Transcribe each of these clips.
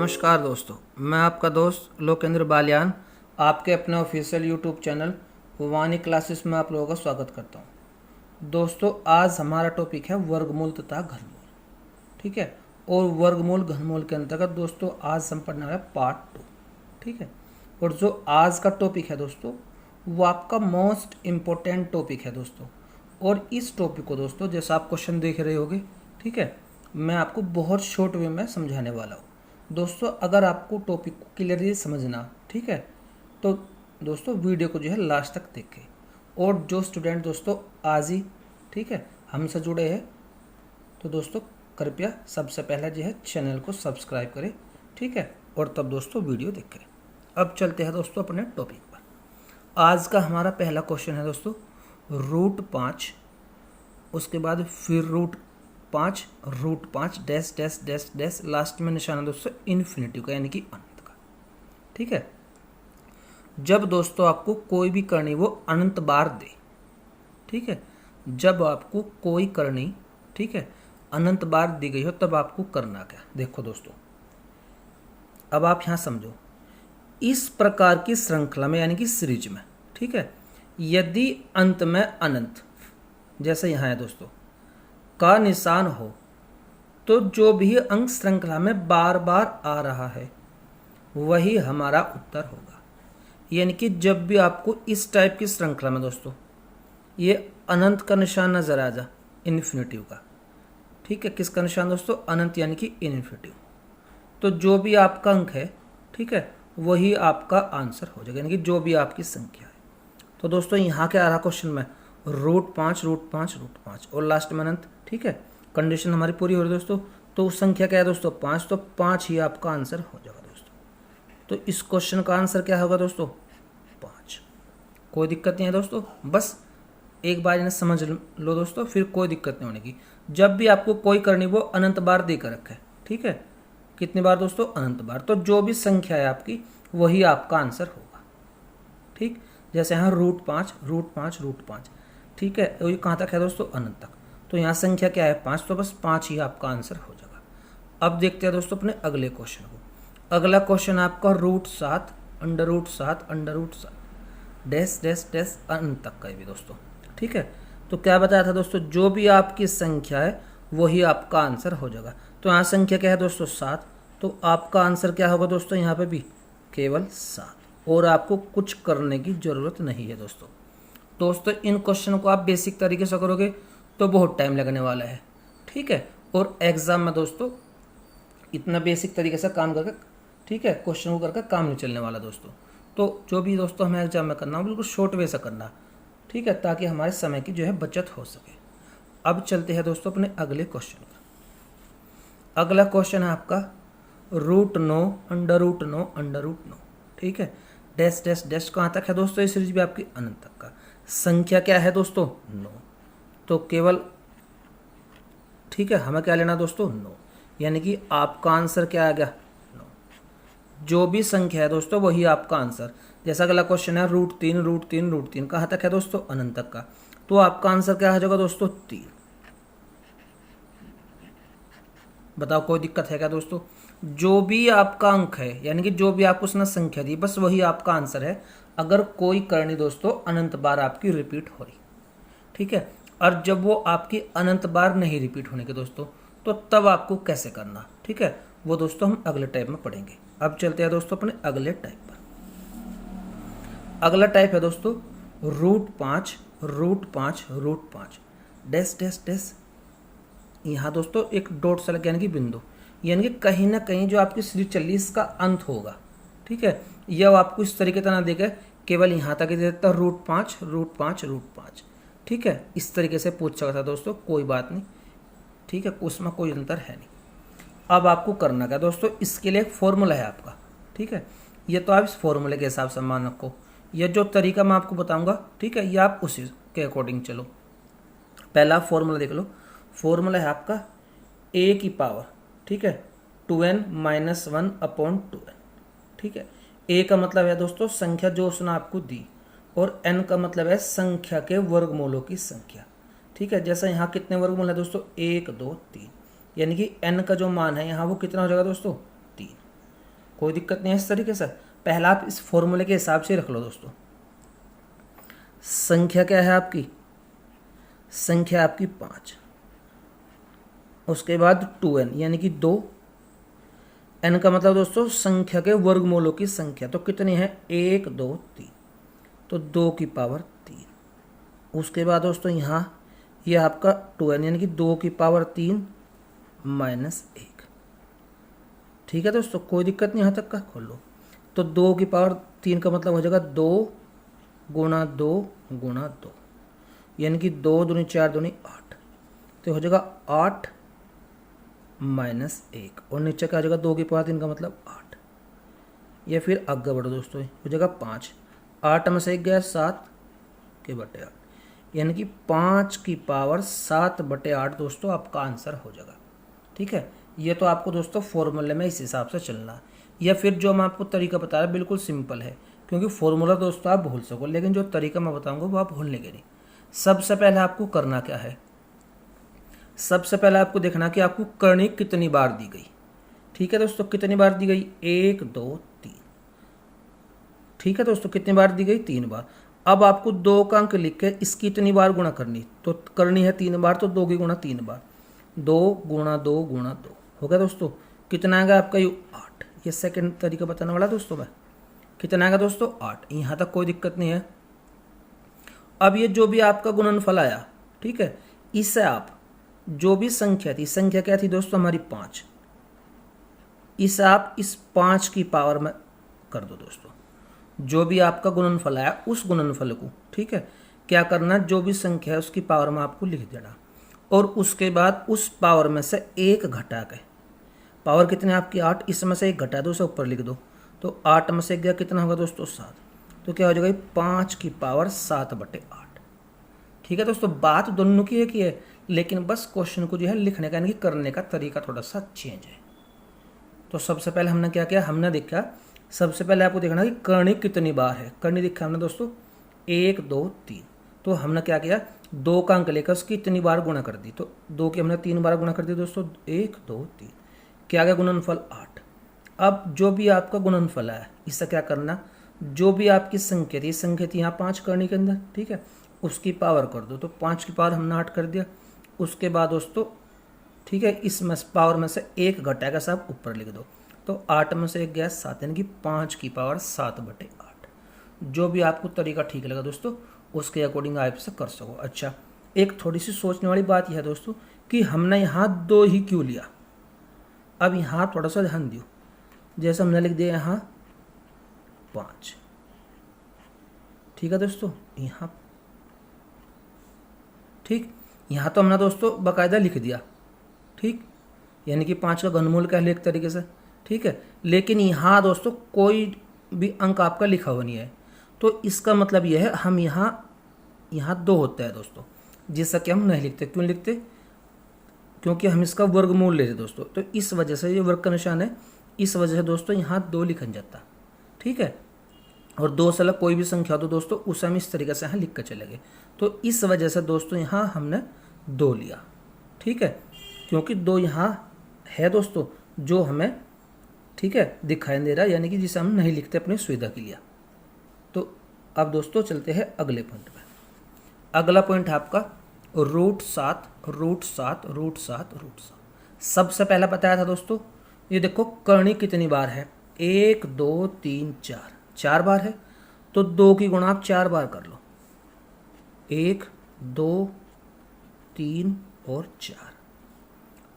नमस्कार दोस्तों, मैं आपका दोस्त लोकेंद्र बालियान आपके अपने ऑफिशियल यूट्यूब चैनल वाणी क्लासेस में आप लोगों का स्वागत करता हूं। दोस्तों, आज हमारा टॉपिक है वर्गमूल तथा घनमूल। ठीक है, और वर्गमूल घनमूल के अंतर्गत दोस्तों आज हम पढ़ने वाले पार्ट 2। ठीक है, और जो आज का टॉपिक है दोस्तों वो आपका मोस्ट इम्पोर्टेंट टॉपिक है दोस्तों। और इस टॉपिक को दोस्तों जैसा आप क्वेश्चन देख रहे होगे, ठीक है, मैं आपको बहुत शॉर्ट वे में समझाने वाला हूँ दोस्तों। अगर आपको टॉपिक को क्लियरली समझना, ठीक है, तो दोस्तों वीडियो को जो है लास्ट तक देखें। और जो स्टूडेंट दोस्तों आज ही, ठीक है, हमसे जुड़े हैं तो दोस्तों कृपया सबसे पहले जो है चैनल को सब्सक्राइब करें, ठीक है, और तब दोस्तों वीडियो देखें। अब चलते हैं दोस्तों अपने टॉपिक पर। आज का हमारा पहला क्वेश्चन है दोस्तों √5, उसके बाद फिर √5 dash dash dash dash, last में निशान है दोस्तों इन्फिनिटी का, यानी कि अनंत का। ठीक है, जब दोस्तों आपको कोई भी करनी वो अनंत बार दे, ठीक है, जब आपको कोई करनी, ठीक है, अनंत बार दी गई हो तब आपको करना क्या। देखो दोस्तों, अब आप यहां समझो, इस प्रकार की श्रृंखला में यानी कि सीरीज में, ठीक है, यदि अंत में अनंत जैसे यहां है दोस्तों का निशान हो तो जो भी अंक श्रृंखला में बार बार आ रहा है वही हमारा उत्तर होगा। यानी कि जब भी आपको इस टाइप की श्रृंखला में दोस्तों ये अनंत का निशान नजर आ जा, इन्फिनिटिव का, ठीक है, किसका निशान दोस्तों, अनंत यानी कि इन्फिनिटिव, तो जो भी आपका अंक है, ठीक है, वही आपका आंसर हो जाएगा, यानी कि जो भी आपकी संख्या है। तो दोस्तों यहाँ क्या आ रहा क्वेश्चन में, √5 और लास्ट में अनंत। ठीक है, कंडीशन हमारी पूरी हो रही है दोस्तों। तो संख्या क्या है दोस्तों, 5, तो 5 ही आपका आंसर हो जाएगा दोस्तों। तो इस क्वेश्चन का आंसर क्या होगा दोस्तों, 5। कोई दिक्कत नहीं है दोस्तों, बस एक बार इन्हें समझ लो दोस्तों, फिर कोई दिक्कत नहीं होने की। जब भी आपको कोई करनी वो अनंत बार देकर रखे, ठीक है, कितनी बार दोस्तों, अनंत बार, तो जो भी संख्या है आपकी वही आपका आंसर होगा। ठीक, जैसे यहाँ √5, ठीक है, ये कहाँ तक है दोस्तों, अनंत तक, तो यहाँ संख्या क्या है 5, तो बस 5 ही आपका आंसर हो जाएगा। अब देखते हैं दोस्तों अपने अगले क्वेश्चन को। अगला क्वेश्चन आपका √7 √7 डैश डैश डैश अनंत तक का भी दोस्तों। ठीक है, तो क्या बताया था दोस्तों, जो भी आपकी संख्या है वही आपका आंसर हो जाएगा। तो यहाँ संख्या क्या है दोस्तों 7, तो आपका आंसर क्या होगा दोस्तों, यहाँ पे भी केवल 7, और आपको कुछ करने की जरूरत नहीं है दोस्तों। इन क्वेश्चन को आप बेसिक तरीके से करोगे तो बहुत टाइम लगने वाला है, ठीक है, और एग्जाम में दोस्तों इतना बेसिक तरीके से काम करके, ठीक है, क्वेश्चन को करके काम नहीं चलने वाला दोस्तों। तो जो भी दोस्तों हमें एग्जाम में करना हो बिल्कुल शॉर्ट वे से करना, ठीक है, ताकि हमारे समय की जो है बचत हो सके। अब चलते हैं दोस्तों अपने अगले क्वेश्चन पर। अगला क्वेश्चन है आपका √9 ठीक है, डैश डैश डैश कहाँ तक है दोस्तों, ये सीरीज भी आपकी अनंत तक का। संख्या क्या है दोस्तों 9, तो केवल, ठीक है, हमें क्या लेना दोस्तों 9, यानी कि आपका आंसर क्या आ गया 9। जो भी संख्या है दोस्तों वही आपका आंसर। जैसा अगला क्वेश्चन है √3 कहाँ तक है दोस्तों, अनंत तक का, तो आपका आंसर क्या आ जाएगा दोस्तों 3। बताओ कोई दिक्कत है क्या दोस्तों, जो भी आपका अंक है यानी कि जो भी आपको उसने संख्या दी बस वही आपका आंसर है। अगर कोई करनी दोस्तों अनंत बार आपकी रिपीट हो रही, ठीक है, और जब वो आपकी अनंत बार नहीं रिपीट होने के दोस्तों, तो तब आपको कैसे करना, ठीक है, वो दोस्तों हम अगले टाइप में पढ़ेंगे। अब चलते हैं दोस्तों अपने अगले टाइप पर। अगला टाइप है दोस्तों √5 डैश डैश डैश, यहाँ दोस्तों एक डॉट सा लगा यानी कि बिंदु, यानी कि कहीं ना कहीं जो आपकी सीरीज चल रही है इसका अंत होगा, ठीक है। यह आपको इस तरीके से ना देगा, केवल यहाँ तक ही दे देता √5, ठीक है, इस तरीके से पूछ सकता था दोस्तों, कोई बात नहीं, ठीक है, उसमें कोई अंतर है नहीं। अब आपको करना क्या दोस्तों, इसके लिए एक फॉर्मूला है आपका, ठीक है, ये तो आप इस फॉर्मूले के हिसाब से मान रखो। यह जो तरीका मैं आपको बताऊंगा, ठीक है, ये आप उसी के अकॉर्डिंग चलो। पहला फॉर्मूला देख लो, फॉर्मूला है आपका a की पावर, ठीक है, 2n-1/2n, ठीक है। a का मतलब है दोस्तों संख्या जो उसने आपको दी, और n का मतलब है संख्या के वर्गमूलों की संख्या, ठीक है। जैसा यहाँ कितने वर्गमूल है दोस्तों, 1 2 3, यानी कि n का जो मान है यहाँ वो कितना हो जाएगा दोस्तों 3। कोई दिक्कत नहीं है। इस तरीके से पहला आप इस फॉर्मूले के हिसाब से रख लो दोस्तों। संख्या क्या है आपकी, संख्या आपकी 5, उसके बाद 2n यानी कि 2, n का मतलब दोस्तों संख्या के वर्गमूलों की संख्या। तो कितनी है 1 2 3, तो 2 की पावर 3। उसके बाद दोस्तों यहाँ ये आपका 2n यानी कि 2 की पावर 3 माइनस 1। ठीक है दोस्तों, कोई दिक्कत नहीं, यहाँ तक का खोल लो। तो 2 की पावर 3 का मतलब हो जाएगा 2 गुणा 2 गुणा 2, यानी कि 2 दूनी 4 दूनी 8, तो हो जाएगा 8 माइनस 1, और नीचे क्या हो जाएगा 2 की पावर 3 का मतलब 8। या फिर आगे बढ़ो दोस्तों, हो जाएगा 5, 8 में से 1 गया 7 के बटे 8, यानी कि 5 की पावर 7 बटे 8 दोस्तों आपका आंसर हो जाएगा। ठीक है, ये तो आपको दोस्तों फॉर्मूले में इस हिसाब से चलना है। या फिर जो मैं आपको तरीका बता रहा बिल्कुल सिंपल है, क्योंकि फॉर्मूला दोस्तों आप भूल सको, लेकिन जो तरीका मैं बताऊंगा वो आप भूलने के नहीं। सबसे पहले आपको करना क्या है, सबसे पहले आपको देखना कि आपको करनी कितनी बार दी गई। ठीक है दोस्तों, कितनी बार दी गई 1 2 3। ठीक है दोस्तों, कितनी बार दी गई 3 बार। अब आपको 2 का अंक लिख के इसकी इतनी बार गुणा करनी, तो करनी है 3 बार, तो 2 की गुणा 3 बार, 2 गुणा 2 गुणा 2 हो गया दोस्तों। कितना आएगा आपका ये 8। ये सेकंड तरीका बताने वाला दोस्तों मैं। कितना आएगा दोस्तों 8, यहाँ तक कोई दिक्कत नहीं है। अब ये जो भी आपका गुणनफल आया, ठीक है, इससे आप जो भी संख्या थी, संख्या क्या थी दोस्तों हमारी 5, इसे आप इस 5 की पावर में कर दो दोस्तों। जो भी आपका गुणनफल आया उस गुणनफल को, ठीक है, क्या करना, जो भी संख्या है उसकी पावर में आपको लिख देना, और उसके बाद उस पावर में से 1 घटा के, पावर कितनी आपकी 8, इसमें से 1 घटा दो, उसे ऊपर लिख दो, तो 8 में से 1 गया कितना होगा दोस्तों 7, तो क्या हो जाएगा 5 की पावर 7 बटे 8। ठीक है दोस्तों, बात दोनों की एक ही है, लेकिन बस क्वेश्चन को जो है लिखने का यानी कि करने का तरीका थोड़ा सा चेंज है। तो सबसे पहले हमने क्या किया, हमने देखा, सबसे पहले आपको देखना कि करनी कितनी बार है। करनी देखा हमने दोस्तों 1 2 3, तो हमने क्या किया 2 का अंक लेकर उसकी इतनी बार गुणा कर दी, तो 2 की हमने 3 बार गुणा कर दी दोस्तों, 1 2 3, क्या गया गुणनफल 8। अब जो भी आपका गुणनफल है इससे क्या करना, जो भी आपकी संख्या थी, संख्या थी यहाँ 5 करनी के अंदर, ठीक है, उसकी पावर कर दो, तो 5 की पावर हमने 8 कर दिया। उसके बाद दोस्तों, ठीक है, इसमें पावर में से 1 घटाएगा सब ऊपर लिख दो, तो 8 में से 1 गया 7, यानी कि 5 की पावर 7 बटे 8। जो भी आपको तरीका ठीक लगा दोस्तों उसके अकॉर्डिंग आप इसे कर सको। अच्छा, एक थोड़ी सी सोचने वाली बात यह है दोस्तों कि हमने यहाँ 2 ही क्यों लिया। अब यहाँ थोड़ा सा ध्यान दियो, जैसे हमने लिख दिया यहाँ 5, ठीक है दोस्तों, यहाँ ठीक, यहाँ तो हमने दोस्तों बाकायदा लिख दिया, ठीक, यानी कि 5 का घनमूल कह लो एक तरीके से, ठीक है, लेकिन यहाँ दोस्तों कोई भी अंक आपका लिखा हुआ नहीं है, तो इसका मतलब यह है हम यहाँ 2 होता है दोस्तों, जिससा कि हम नहीं लिखते। क्यों लिखते, क्योंकि हम इसका वर्गमूल लेते दोस्तों, तो इस वजह से ये वर्ग का निशान है, इस वजह से दोस्तों यहाँ 2 लिखा जाता, ठीक है, और 2 से अलग कोई भी संख्या तो दोस्तों उसे हम इस तरीके से यहाँ लिख कर चलेंगे, तो इस वजह से दोस्तों यहाँ हमने 2 लिया, ठीक है, क्योंकि 2 यहाँ है दोस्तों जो हमें, ठीक है, दिखाई दे रहा है, यानी कि जिसे हम नहीं लिखते अपनी सुविधा के लिए। तो अब दोस्तों चलते हैं अगले पॉइंट पे। अगला पॉइंट है आपका √7 √7 √7 √7। सबसे पहला बताया था दोस्तों, ये देखो करनी कितनी बार है, 1 2 3 4, 4 बार है, तो 2 की गुणा आप 4 बार कर लो, 1 2 3 और 4,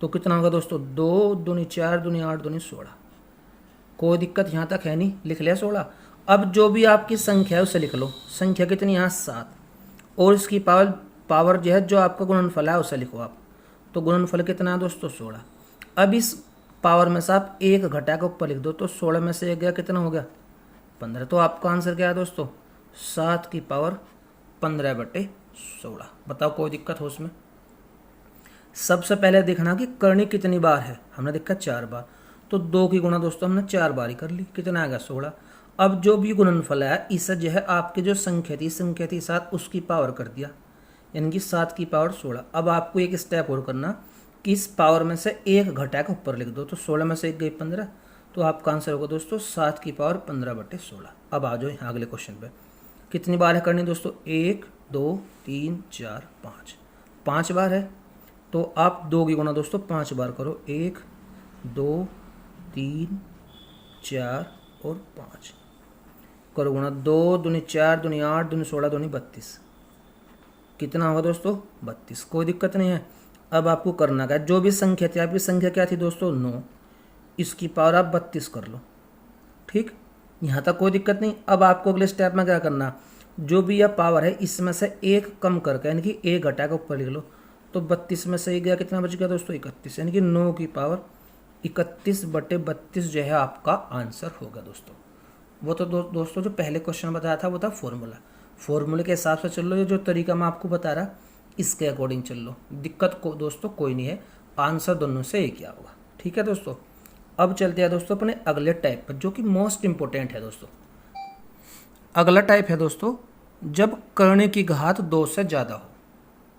तो कितना होगा दोस्तों 2 दूनी 4 दूनी 8 दूनी 16। कोई दिक्कत यहाँ तक है नहीं, लिख लिया 16। अब जो भी आपकी संख्या है उसे लिख लो, संख्या कितनी यहाँ 7, और इसकी पावर जो है जो आपका गुणनफल है उसे लिखो आप, तो गुणनफल कितना है दोस्तों 16। अब इस पावर में से आप 1 घटा के ऊपर लिख दो, तो 16 में से 1 गया कितना हो गया 15, तो आपका आंसर क्या है दोस्तों 7 की पावर 15 बटे 16। बताओ कोई दिक्कत हो उसमें। सबसे पहले देखना कि करनी कितनी बार है, हमने देखा 4 बार, तो 2 की गुणा दोस्तों हमने 4 बार ही कर ली, कितना आ गया 16। अब जो भी गुणनफल है इसे जो है आपकी जो संख्या थी 7, उसकी पावर कर दिया, यानी कि 7 की पावर 16। अब आपको एक स्टेप और करना कि इस पावर में से 1 घटा के ऊपर लिख दो, तो 16 में से 1 गई 15, तो आपका आंसर होगा दोस्तों 7 की पावर 15/16। अब आ जाओ यहाँ अगले क्वेश्चन पे। कितनी बार है करनी दोस्तों? 1 2 3 4 5, 5 बार है। तो आप 2 की गुना दोस्तों 5 बार करो। 1 2 3 4 और 5 करो गुना। 2 दूनी 4 दूनी 8 दूनी 16 दूनी 32। कितना होगा दोस्तों? 32। कोई दिक्कत नहीं है। अब आपको करना क्या? जो भी संख्या थी, आपकी संख्या क्या थी दोस्तों? 9। इसकी पावर आप 32 कर लो। ठीक, यहाँ तक कोई दिक्कत नहीं। अब आपको अगले स्टेप में क्या करना? जो भी यह पावर है इसमें से एक कम करके, यानी कि एक घटा के ऊपर लिख लो। तो 32 में से एक गया, कितना बच गया दोस्तों? 31, यानी कि 9 की पावर 31/32 जो है आपका आंसर होगा दोस्तों। वो तो दोस्तों जो पहले क्वेश्चन बताया था वो था फॉर्मूला। फॉर्मूले के हिसाब से चल लो। ये जो तरीका मैं आपको बता रहा इसके अकॉर्डिंग चल लो। दिक्कत को दोस्तों कोई नहीं है, आंसर दोनों से एक ही होगा। ठीक है दोस्तों। अब चलते हैं दोस्तों अपने अगले टाइप पर, जो कि मोस्ट इंपॉर्टेंट है दोस्तों। अगला टाइप है दोस्तों जब करने की घात 2 से ज़्यादा हो।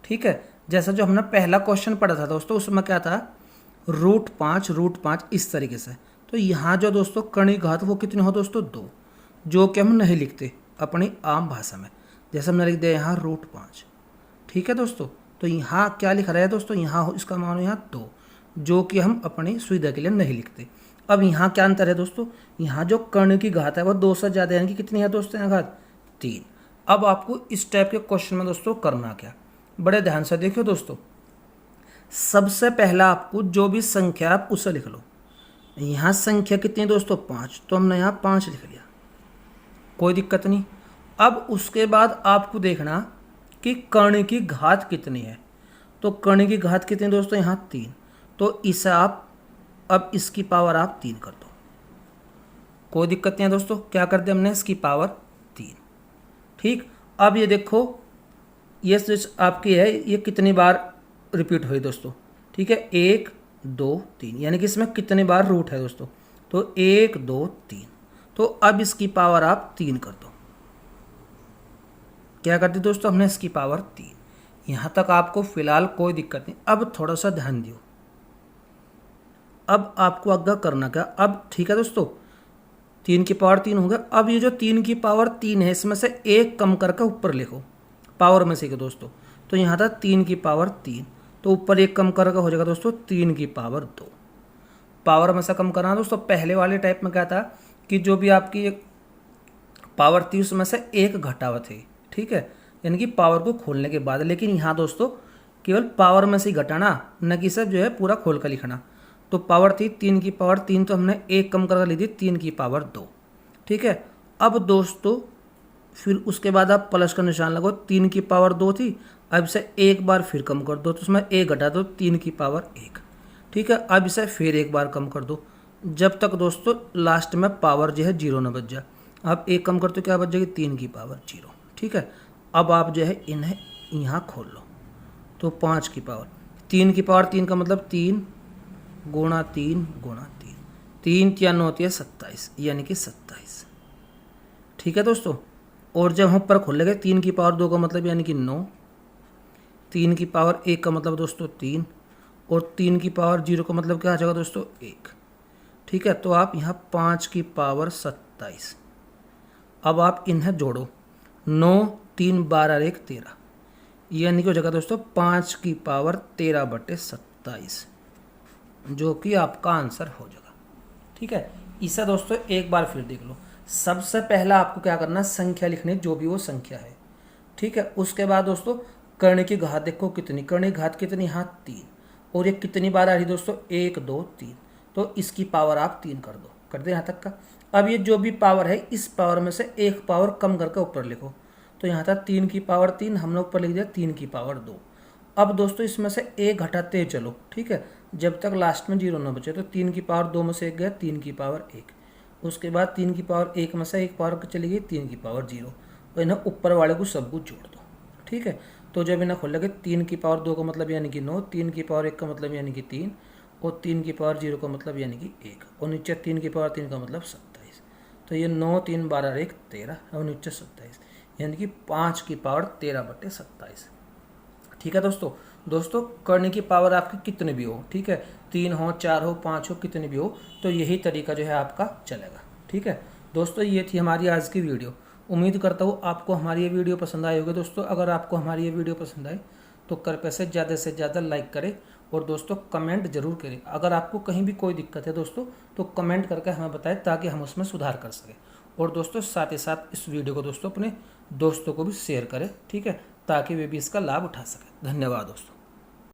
ठीक है, जैसा जो हमने पहला क्वेश्चन पढ़ा था दोस्तों, उसमें क्या था? √5 इस तरीके से। तो यहाँ जो दोस्तों करने की घात वो कितनी हो दोस्तों? 2, जो कि हम नहीं लिखते अपनी आम भाषा में। जैसे हमने लिख दिया यहाँ √5। ठीक है दोस्तों। तो यहाँ क्या लिख रहा है दोस्तों? यहाँ इसका मान यहाँ 2, जो कि हम अपनी सुविधा के लिए नहीं लिखते। अब यहाँ क्या अंतर है दोस्तों? यहाँ जो कर्ण की घात है वो 2 से ज़्यादा, यानी कि कितनी है दोस्तों यहाँ घात? 3। अब आपको इस टाइप के क्वेश्चन में दोस्तों करना क्या? बड़े ध्यान से देखियो दोस्तों। सबसे पहला आपको जो भी संख्या आप उसे लिख लो। यहाँ संख्या कितनी है दोस्तों? 5, तो हमने यहाँ 5 लिख लिया, कोई दिक्कत नहीं। अब उसके बाद आपको देखना कि कर्ण की घात कितनी है। तो कर्ण की घात कितनी दोस्तों? यहाँ 3। तो इसे आप अब इसकी पावर आप 3 कर दो, कोई दिक्कत नहीं है दोस्तों। क्या कर दिया हमने? इसकी पावर 3। ठीक, अब ये देखो ये जो आपकी है ये कितनी बार रिपीट हुई दोस्तों? ठीक है, 1 2 3, यानी कि इसमें कितनी बार रूट है दोस्तों? तो 1 2 3। तो अब इसकी पावर आप 3 कर दो। क्या कर दी दोस्तों हमने? इसकी पावर 3। यहाँ तक आपको फिलहाल कोई दिक्कत नहीं। अब थोड़ा सा ध्यान दियो। अब आपको आगे करना क्या? अब ठीक है दोस्तों, 3 की पावर 3 हो गया। अब ये जो 3 की पावर 3 है इसमें से एक कम करके ऊपर लिखो, पावर में से दोस्तों। तो यहाँ था 3 की पावर 3, तो ऊपर एक कम करके हो जाएगा दोस्तों 3 की पावर 2। पावर में से कम करना दोस्तों। पहले वाले टाइप में क्या था कि जो भी आपकी एक पावर थी उसमें से एक घटावा थी। ठीक है, यानी कि पावर को खोलने के बाद। लेकिन यहाँ दोस्तों केवल पावर में से ही घटाना, न कि सब जो है पूरा खोल कर लिखना। तो पावर थी 3 की पावर 3, तो हमने एक कम करके ली थी 3 की पावर 2। ठीक है, अब दोस्तों फिर उसके बाद आप प्लस का निशान लगाओ। 3 की पावर 2 थी, अब इसे एक बार फिर कम कर दो, तो उसमें एक घटा दो 3 की पावर 1। ठीक है, अब इसे फिर एक बार कम कर दो, जब तक दोस्तों लास्ट में पावर जो है 0 ना बच जाए। आप एक कम करते हो, क्या बच जाएगी? 3 की पावर 0। ठीक है, अब आप जो है इन्हें यहाँ खोल लो। तो 5 की पावर 3 की पावर 3 का मतलब 3 गुणा 3 गुणा 3, 3 3 9 होती है 27, यानी कि 27। ठीक है दोस्तों। और जब हम ऊपर खोलेंगे 3 की पावर 2 का मतलब यानी कि 9, 3 की पावर 1 का मतलब दोस्तों 3, और 3 की पावर 0 का मतलब क्या आ जाएगा दोस्तों? 1। ठीक है, तो आप यहाँ 5 की पावर 27। अब आप इन्हें जोड़ो। 9 3 12 1 13, यानी कि हो जाएगा दोस्तों 5 की पावर 13/27, जो कि आपका आंसर हो जाएगा। ठीक है, इसे दोस्तों एक बार फिर देख लो। सबसे पहला आपको क्या करना है? संख्या लिखनी, जो भी वो संख्या है। ठीक है, उसके बाद दोस्तों कर्ण की घात देखो कितनी। कर्ण की घात कितनी? यहाँ 3, और ये कितनी बार आ रही दोस्तों? 1 2 3, तो इसकी पावर आप 3 कर दो। कर दे यहाँ तक का। अब ये जो भी पावर है इस पावर में से एक पावर कम करके ऊपर लिखो। तो यहाँ था 3 की पावर 3, हमने ऊपर लिख दिया 3 की पावर 2। अब दोस्तों इसमें से एक घटाते चलो। ठीक है, जब तक लास्ट में 0 ना बचे। तो 3 की पावर 2 में से एक गया 3 की पावर 1, उसके बाद 3 की पावर 1 में से एक पावर चली गई 3 की पावर 0, और इन्हें ऊपर वाले को सब कुछ जोड़ दो। ठीक है, तो जब इन्हें खोलेंगे 3 की पावर 2 का मतलब यानी कि 9, 3 की पावर 1 का मतलब यानी कि 3, और 3 की पावर 0 का मतलब यानी कि 1, और नीचे 3 की पावर 3 का मतलब 27। तो ये 9 3 12 1 13, और नीचे 27, यानी कि 5 की पावर 13/27। ठीक है दोस्तों, दोस्तों करने की पावर आपकी कितनी भी हो, ठीक है, 3 हो, 4 हो, 5 हो, कितनी भी हो, तो यही तरीका जो है आपका चलेगा। ठीक है दोस्तों, ये थी हमारी आज की वीडियो। उम्मीद करता हूँ आपको हमारी ये वीडियो पसंद आई होगी। दोस्तों अगर आपको हमारी ये वीडियो पसंद आए तो कृपया से ज़्यादा लाइक करें और दोस्तों कमेंट जरूर करें। अगर आपको कहीं भी कोई दिक्कत है दोस्तों तो कमेंट करके हमें बताएं ताकि हम उसमें सुधार कर सकें। और दोस्तों साथ ही साथ इस वीडियो को दोस्तों अपने दोस्तों को भी शेयर करें, ठीक है, ताकि वे भी इसका लाभ उठा सकें। धन्यवाद दोस्तों।